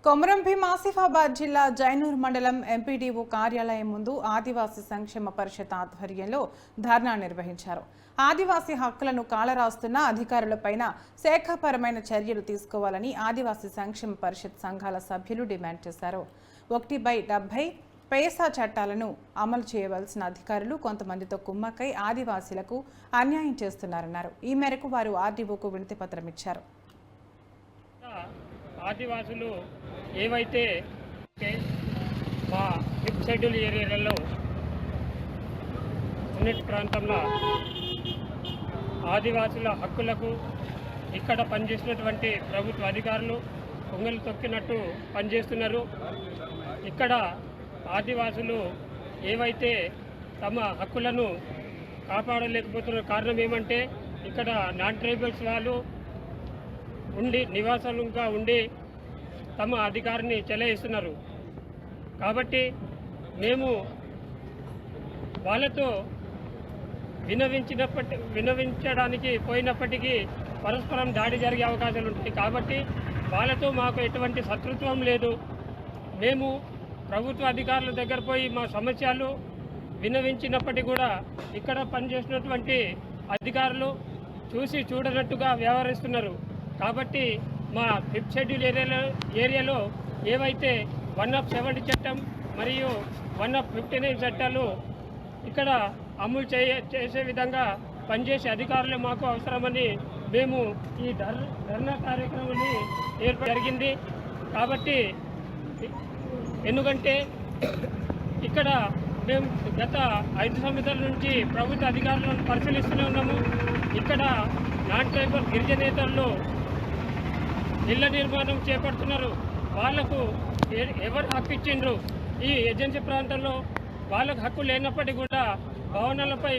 కొమరం భీం ఆసిఫాబాద్ జిల్లా జైనూర్ మండలం ఎంపీడీఓ కార్యాలయం ముందు ఆదివాసీ సంక్షేమ పరిషత్ ఆధ్వర్యంలో ధర్నా నిర్వహించారు. ఆదివాసీ హక్కులను కాలరాస్తున్న అధికారులపైన శాఖాపరమైన చర్యలు తీసుకోవాలని ఆదివాసీ సంక్షేమ పరిషత్ సంఘాల సభ్యులు డిమాండ్ చేశారు. 1/70 పేసా చట్టాలను అమలు చేయవలసిన అధికారులు కొంతమందితో కుమ్మక్కై ఆదివాసీలకు అన్యాయం చేస్తున్నారన్నారు. ఈ మేరకు వారు ఆర్డీఓకు వినతి పత్రం ఇచ్చారు. ఆదివాసులు ఏవైతే మా ఫిఫ్త్ షెడ్యూల్ ఏరియాలలో ఉన్న ప్రాంతంలో ఆదివాసుల హక్కులకు ఇక్కడ పనిచేసినటువంటి ప్రభుత్వ అధికారులు పొంగలు తొక్కినట్టు పనిచేస్తున్నారు. ఇక్కడ ఆదివాసులు ఏవైతే తమ హక్కులను కాపాడలేకపోతున్న కారణం ఏమంటే ఇక్కడ నాన్ ట్రైబల్స్ వాళ్ళు నివాసాలుగా ఉండి తమ అధికారాన్ని చెలాయిస్తున్నారు. కాబట్టి మేము వాళ్ళతో వినవించడానికి పోయినప్పటికీ పరస్పరం దాడి జరిగే అవకాశాలు ఉంటాయి. కాబట్టి వాళ్ళతో మాకు ఎటువంటి శత్రుత్వం లేదు. మేము ప్రభుత్వ అధికారుల దగ్గర పోయి మా సమస్యలు వినవించినప్పటికీ కూడా ఇక్కడ పనిచేసినటువంటి అధికారులు చూడనట్టుగా వ్యవహరిస్తున్నారు. కాబట్టి మా ఫిఫ్త్ షెడ్యూల్ ఏరియాలో ఏవైతే 1/70 చట్టం మరియు 1/59 చట్టాలు ఇక్కడ అమలు చేసే విధంగా పనిచేసే అధికారులు మాకు అవసరమని మేము ఈ ధర్నా కార్యక్రమాన్ని జరిగింది. కాబట్టి ఎందుకంటే ఇక్కడ మేము గత 5 సంవత్సరాల నుంచి ప్రభుత్వ అధికారులను పరిశీలిస్తూనే ఉన్నాము. ఇక్కడ నాన్ ట్రైబల్ గిరిజనేతల్లో ఇళ్ల నిర్మాణం చేపడుతున్నారు. వాళ్లకు ఎవరు హక్కు ఇచ్చిండ్రు? ఈ ఏజెన్సీ ప్రాంతంలో వాళ్ళకు హక్కు లేనప్పటికీ కూడా భవనాలపై